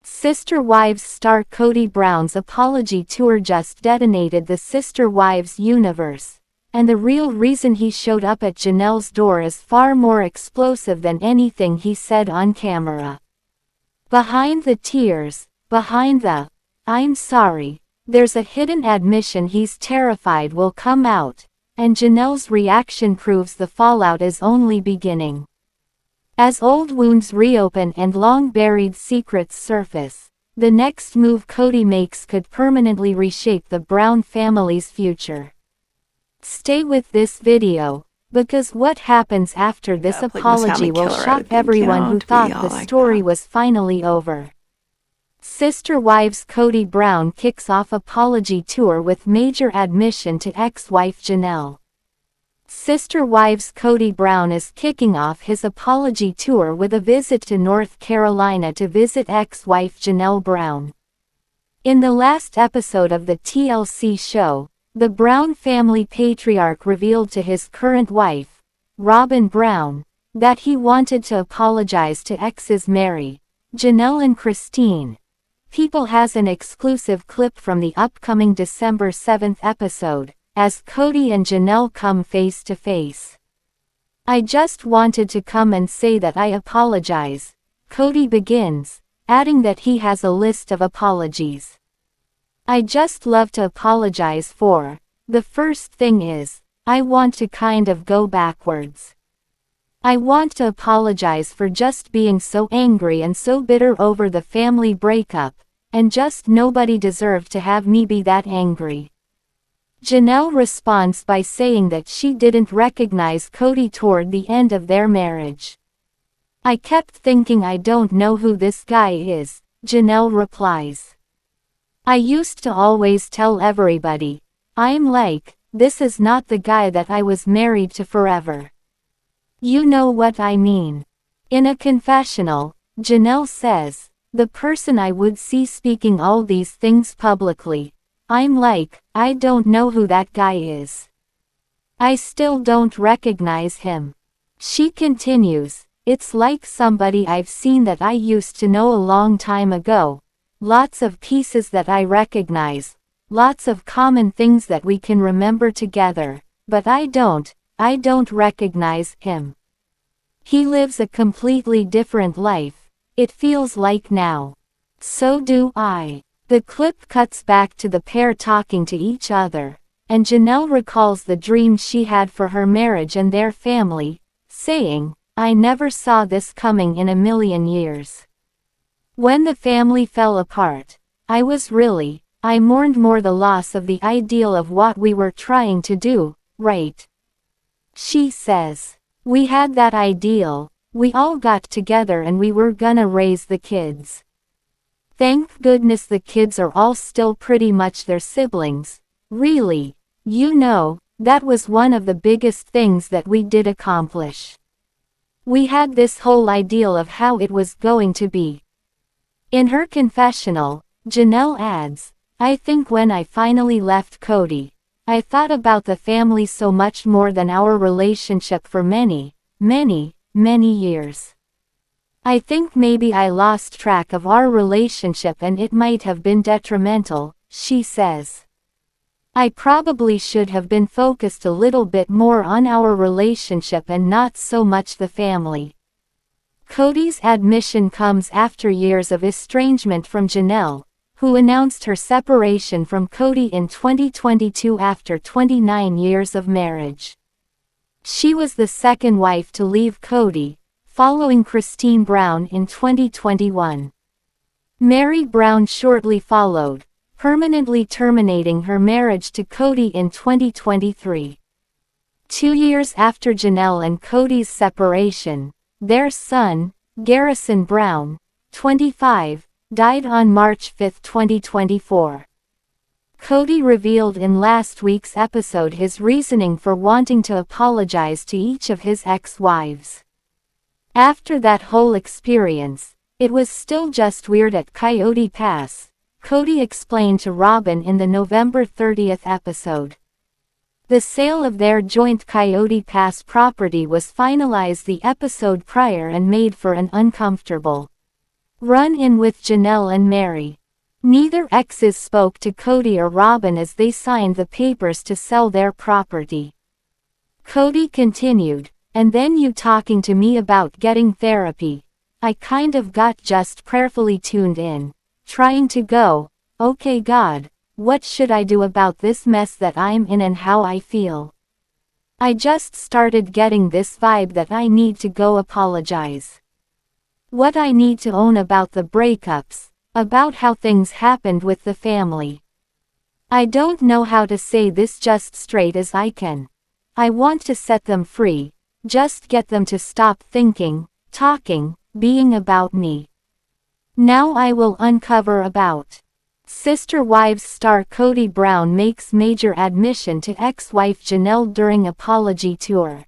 Sister Wives star Kody Brown's apology tour just detonated the Sister Wives universe, and the real reason he showed up at Janelle's door is far more explosive than anything he said on camera. Behind the tears, behind the "I'm sorry," there's a hidden admission he's terrified will come out, and Janelle's reaction proves the fallout is only beginning. As old wounds reopen and long-buried secrets surface, the next move Kody makes could permanently reshape the Brown family's future. Stay with this video, because what happens after this apology will shock everyone who thought the story was finally over. Sister Wives Kody Brown kicks off apology tour with major admission to ex-wife Janelle. Sister Wives Kody Brown is kicking off his apology tour with a visit to North Carolina to visit ex-wife Janelle Brown. In the last episode of the TLC show, the Brown family patriarch revealed to his current wife, Robyn Brown, that he wanted to apologize to exes Meri, Janelle and Christine. People has an exclusive clip from the upcoming December 7th episode, as Kody and Janelle come face to face. "I just wanted to come and say that I apologize," Kody begins, adding that he has a list of apologies. "I just love to apologize for. The first thing is, I want to kind of go backwards. I want to apologize for just being so angry and so bitter over the family breakup, and just nobody deserved to have me be that angry." Janelle responds by saying that she didn't recognize Kody toward the end of their marriage. "I kept thinking I don't know who this guy is," Janelle replies. "I used to always tell everybody, I'm like, this is not the guy that I was married to forever. You know what I mean." In a confessional, Janelle says, "The person I would see speaking all these things publicly, I'm like, I don't know who that guy is. I still don't recognize him." She continues, "It's like somebody I've seen that I used to know a long time ago. Lots of pieces that I recognize, lots of common things that we can remember together, but I don't recognize him. He lives a completely different life, it feels like now. So do I." The clip cuts back to the pair talking to each other, and Janelle recalls the dream she had for her marriage and their family, saying, "I never saw this coming in a million years. When the family fell apart, I mourned more the loss of the ideal of what we were trying to do, right?" She says, "We had that ideal, we all got together and we were gonna raise the kids. Thank goodness the kids are all still pretty much their siblings, really. You know, that was one of the biggest things that we did accomplish. We had this whole ideal of how it was going to be." In her confessional, Janelle adds, "I think when I finally left Kody, I thought about the family so much more than our relationship for many, many, many years. I think maybe I lost track of our relationship and it might have been detrimental," she says. "I probably should have been focused a little bit more on our relationship and not so much the family." Kody's admission comes after years of estrangement from Janelle, who announced her separation from Kody in 2022 after 29 years of marriage. She was the second wife to leave Kody, following Christine Brown in 2021. Meri Brown shortly followed, permanently terminating her marriage to Kody in 2023. 2 years after Janelle and Kody's separation, their son, Garrison Brown, 25, died on March 5, 2024. Kody revealed in last week's episode his reasoning for wanting to apologize to each of his ex-wives. "After that whole experience, it was still just weird at Coyote Pass," Kody explained to Robyn in the November 30th episode. The sale of their joint Coyote Pass property was finalized the episode prior and made for an uncomfortable Run-in with Janelle and Meri. Neither exes spoke to Kody or Robin as they signed the papers to sell their property. Kody continued, "And then you talking to me about getting therapy. I kind of got just prayerfully tuned in, trying to go, okay God, what should I do about this mess that I'm in and how I feel? I just started getting this vibe that I need to go apologize. What I need to own about the breakups, about how things happened with the family. I don't know how to say this just straight as I can. I want to set them free, just get them to stop thinking, talking, being about me. Now I will uncover about." Sister Wives star Kody Brown makes major admission to ex-wife Janelle during apology tour.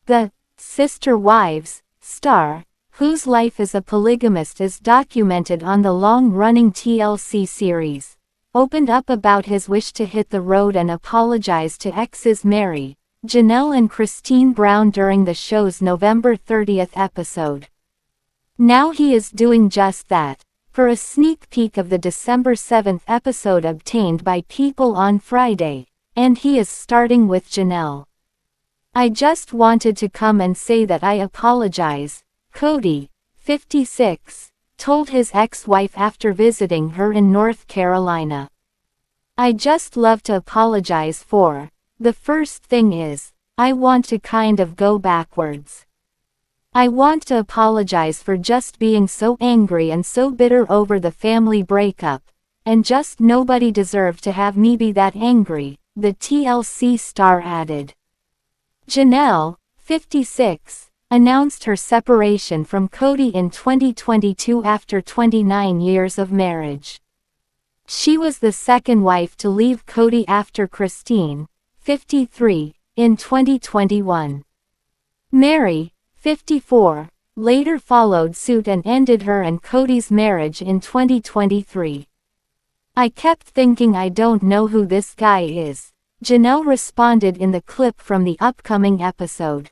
The Sister Wives star, whose life as a polygamist is documented on the long-running TLC series, opened up about his wish to hit the road and apologize to exes Meri, Janelle and Kody Brown during the show's November 30th episode. Now he is doing just that, for a sneak peek of the December 7th episode obtained by People on Friday, and he is starting with Janelle. "I just wanted to come and say that I apologize," Kody, 56, told his ex-wife after visiting her in North Carolina. "I just love to apologize for, the first thing is, I want to kind of go backwards. I want to apologize for just being so angry and so bitter over the family breakup, and just nobody deserved to have me be that angry," the TLC star added. Janelle, 56, announced her separation from Kody in 2022 after 29 years of marriage. She was the second wife to leave Kody after Kody, 53, in 2021. Meri, 54, later followed suit and ended her and Kody's marriage in 2023. "I kept thinking I don't know who this guy is," Janelle responded in the clip from the upcoming episode.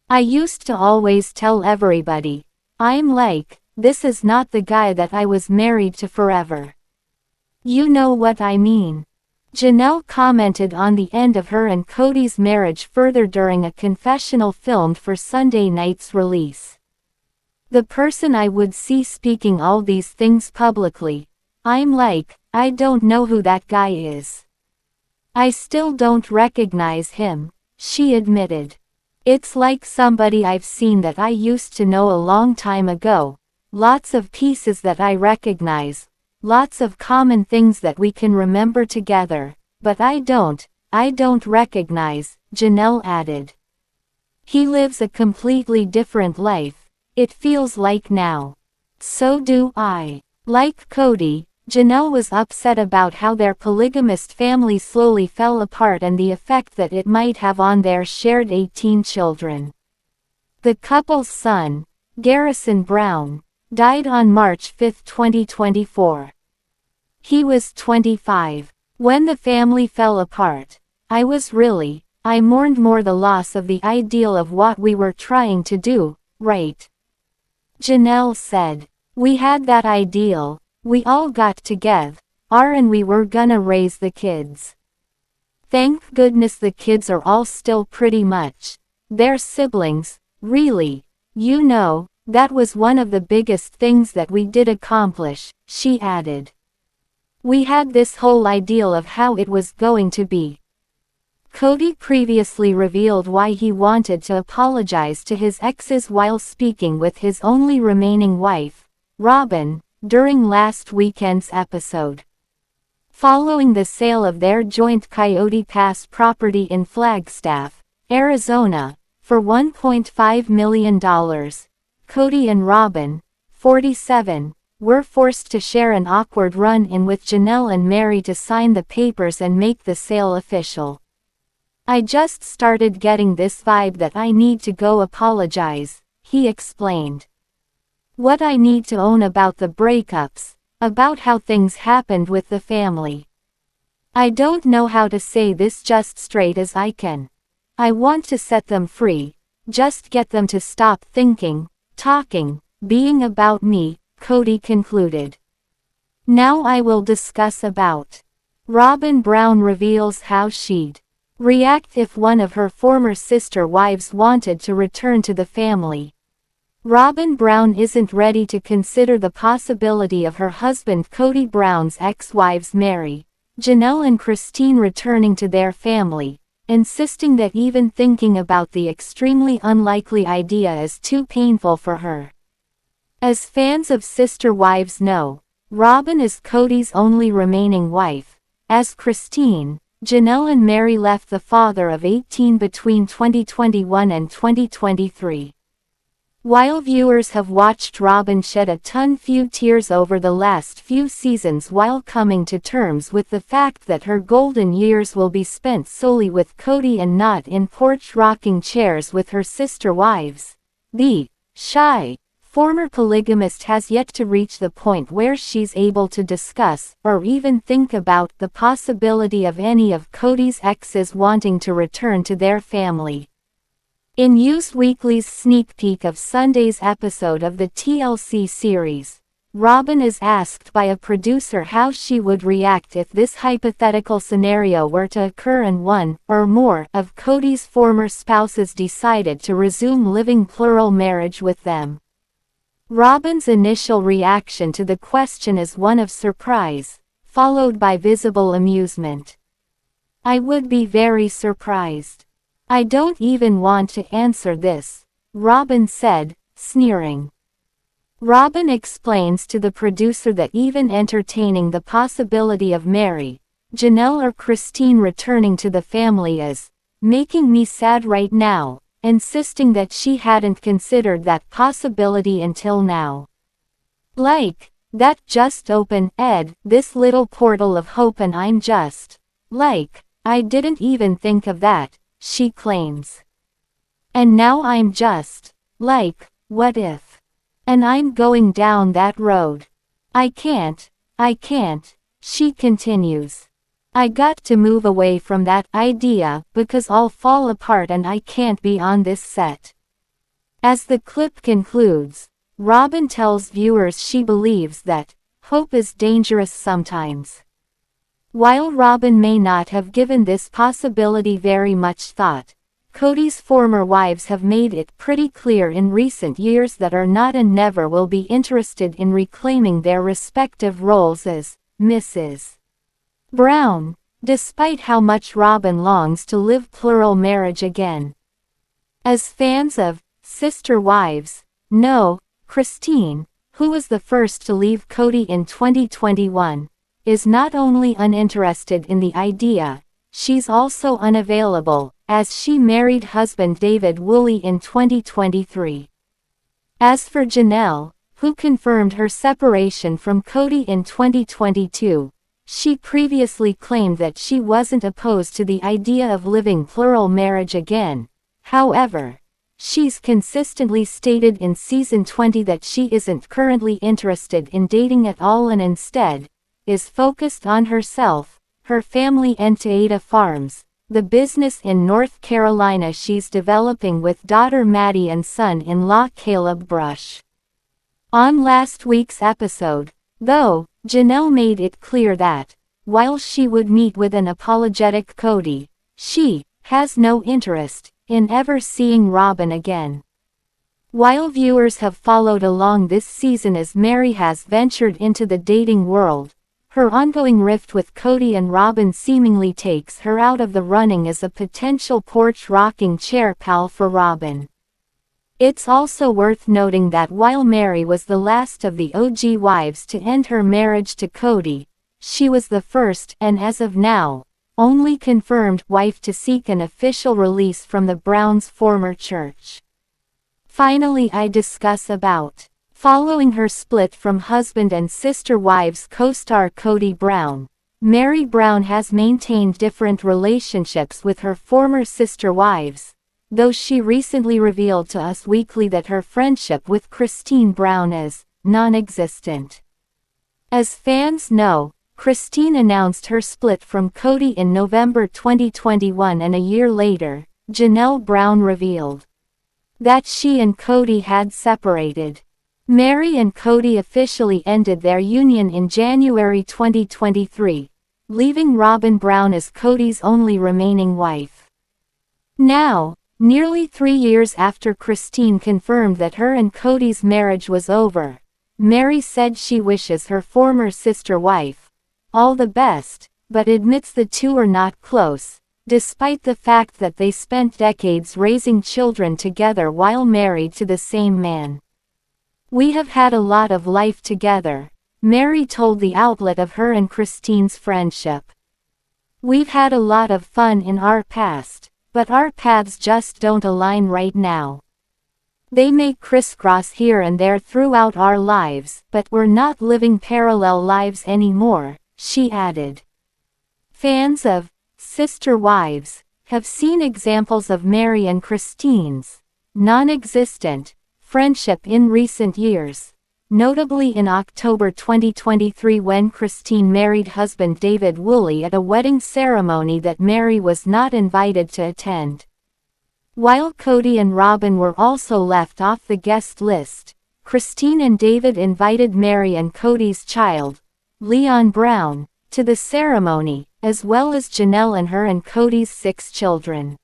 "I used to always tell everybody, I'm like, this is not the guy that I was married to forever. You know what I mean." Janelle commented on the end of her and Kody's marriage further during a confessional filmed for Sunday night's release. "The person I would see speaking all these things publicly, I'm like, I don't know who that guy is. I still don't recognize him," she admitted. "It's like somebody I've seen that I used to know a long time ago, lots of pieces that I recognize, lots of common things that we can remember together, but I don't recognize," Janelle added. "He lives a completely different life, it feels like now. So do I." Like Kody, Janelle was upset about how their polygamist family slowly fell apart and the effect that it might have on their shared 18 children. The couple's son, Garrison Brown, died on March 5, 2024. He was 25. "When the family fell apart, I mourned more the loss of the ideal of what we were trying to do, right?" Janelle said. "We had that ideal, we all got together, and we were gonna raise the kids. Thank goodness the kids are all still pretty much their siblings, really. You know, that was one of the biggest things that we did accomplish," she added. "We had this whole ideal of how it was going to be." Kody previously revealed why he wanted to apologize to his exes while speaking with his only remaining wife, Robin, during last weekend's episode. Following the sale of their joint Coyote Pass property in Flagstaff, Arizona, for $1.5 million, Kody and Robin, 47, were forced to share an awkward run-in with Janelle and Meri to sign the papers and make the sale official. "I just started getting this vibe that I need to go apologize," he explained. "What I need to own about the breakups, about how things happened with the family. I don't know how to say this just straight as I can. I want to set them free, just get them to stop thinking, talking, being about me," Kody concluded. Now I will discuss about. Robyn Brown reveals how she'd react if one of her former sister wives wanted to return to the family. Robyn Brown isn't ready to consider the possibility of her husband Kody Brown's ex-wives Meri, Janelle and Christine returning to their family, insisting that even thinking about the extremely unlikely idea is too painful for her. As fans of Sister Wives know, Robyn is Kody's only remaining wife, as Christine, Janelle and Meri left the father of 18 between 2021 and 2023. While viewers have watched Robyn shed a few tears over the last few seasons while coming to terms with the fact that her golden years will be spent solely with Kody and not in porch rocking chairs with her sister wives, the shy, former polygamist has yet to reach the point where she's able to discuss, or even think about, the possibility of any of Kody's exes wanting to return to their family. In Used Weekly's sneak peek of Sunday's episode of the TLC series, Robyn is asked by a producer how she would react if this hypothetical scenario were to occur and one, or more, of Kody's former spouses decided to resume living plural marriage with them. Robyn's initial reaction to the question is one of surprise, followed by visible amusement. "I would be very surprised. I don't even want to answer this," Robyn said, sneering. Robyn explains to the producer that even entertaining the possibility of Meri, Janelle or Christine returning to the family is making me sad right now, insisting that she hadn't considered that possibility until now. "Like, that just opened, this little portal of hope and I'm just, like, I didn't even think of that," she claims. "And now I'm just, like, what if? And I'm going down that road. I can't," she continues. "I got to move away from that idea because I'll fall apart and I can't be on this set." As the clip concludes, Robyn tells viewers she believes that hope is dangerous sometimes. While Robyn may not have given this possibility very much thought, Kody's former wives have made it pretty clear in recent years that are not and never will be interested in reclaiming their respective roles as Mrs. Brown, despite how much Robyn longs to live plural marriage again. As fans of Sister Wives know, Christine, who was the first to leave Kody in 2021, is not only uninterested in the idea, she's also unavailable, as she married husband David Woolley in 2023. As for Janelle, who confirmed her separation from Kody in 2022, she previously claimed that she wasn't opposed to the idea of living plural marriage again. However, she's consistently stated in season 20 that she isn't currently interested in dating at all and instead is focused on herself, her family and Taeta Farms, the business in North Carolina she's developing with daughter Maddie and son-in-law Caleb Brush. On last week's episode, though, Janelle made it clear that, while she would meet with an apologetic Kody, she has no interest in ever seeing Robyn again. While viewers have followed along this season as Meri has ventured into the dating world, her ongoing rift with Kody and Robyn seemingly takes her out of the running as a potential porch rocking chair pal for Robyn. It's also worth noting that while Meri was the last of the OG wives to end her marriage to Kody, she was the first, and as of now, only confirmed wife to seek an official release from the Browns' former church. Finally, I discuss about. Following her split from husband and Sister Wives co-star Kody Brown, Meri Brown has maintained different relationships with her former sister wives, though she recently revealed to Us Weekly that her friendship with Christine Brown is non-existent. As fans know, Christine announced her split from Kody in November 2021, and a year later, Janelle Brown revealed that she and Kody had separated. Meri and Kody officially ended their union in January 2023, leaving Robyn Brown as Kody's only remaining wife. Now, nearly 3 years after Christine confirmed that her and Kody's marriage was over, Meri said she wishes her former sister wife all the best, but admits the two are not close, despite the fact that they spent decades raising children together while married to the same man. "We have had a lot of life together," Meri told the outlet of her and Christine's friendship. "We've had a lot of fun in our past, but our paths just don't align right now. They may crisscross here and there throughout our lives, but we're not living parallel lives anymore," she added. Fans of Sister Wives have seen examples of Meri and Christine's non-existent friendship in recent years, notably in October 2023 when Christine married husband David Woolley at a wedding ceremony that Meri was not invited to attend. While Kody and Robyn were also left off the guest list, Christine and David invited Meri and Kody's child, Leon Brown, to the ceremony, as well as Janelle and her and Kody's 6 children.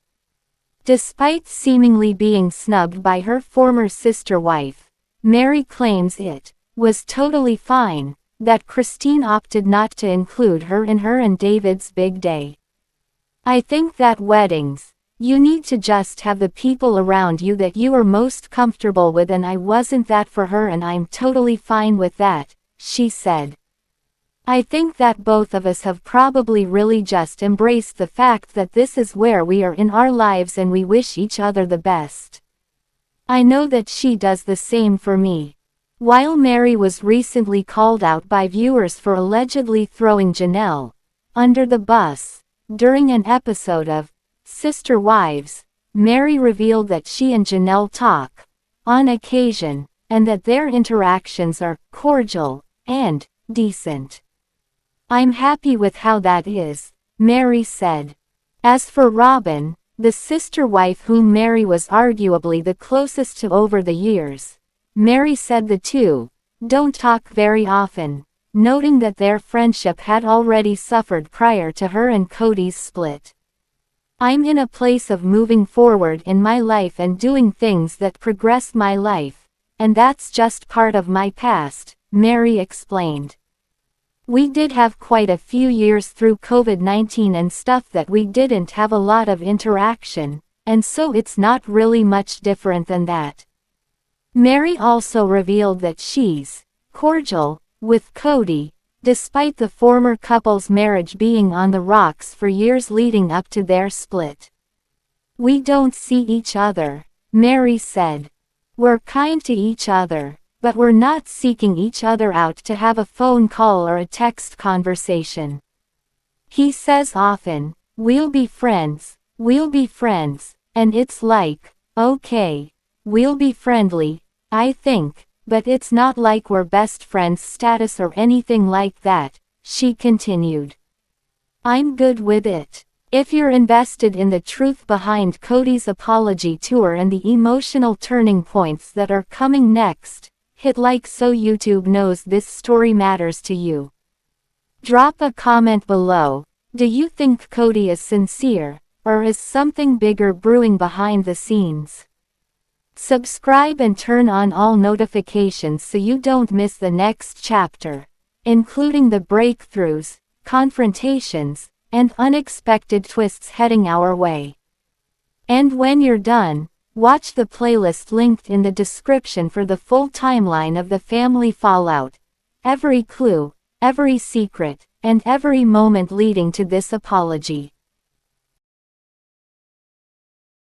Despite seemingly being snubbed by her former sister wife, Meri claims it was totally fine that Christine opted not to include her in her and David's big day. "I think that weddings, you need to just have the people around you that you are most comfortable with, and I wasn't that for her and I'm totally fine with that," she said. "I think that both of us have probably really just embraced the fact that this is where we are in our lives and we wish each other the best. I know that she does the same for me." While Meri was recently called out by viewers for allegedly throwing Janelle under the bus during an episode of Sister Wives, Meri revealed that she and Janelle talk on occasion, and that their interactions are cordial and decent. "I'm happy with how that is," Meri said. As for Robyn, the sister wife whom Meri was arguably the closest to over the years, Meri said the two don't talk very often, noting that their friendship had already suffered prior to her and Kody's split. "I'm in a place of moving forward in my life and doing things that progress my life, and that's just part of my past," Meri explained. "We did have quite a few years through COVID-19 and stuff that we didn't have a lot of interaction, and so it's not really much different than that." Meri also revealed that she's cordial with Kody, despite the former couple's marriage being on the rocks for years leading up to their split. "We don't see each other," Meri said. "We're kind to each other, but we're not seeking each other out to have a phone call or a text conversation. He says often, we'll be friends, and it's like, okay, we'll be friendly, I think, but it's not like we're best friends status or anything like that," she continued. "I'm good with it. If you're invested in the truth behind Kody's apology tour and the emotional turning points that are coming next, hit like so YouTube knows this story matters to you. Drop a comment below. Do you think Kody is sincere, or is something bigger brewing behind the scenes? Subscribe and turn on all notifications so you don't miss the next chapter, including the breakthroughs, confrontations, and unexpected twists heading our way. And when you're done, watch the playlist linked in the description for the full timeline of the family fallout, every clue, every secret, and every moment leading to this apology.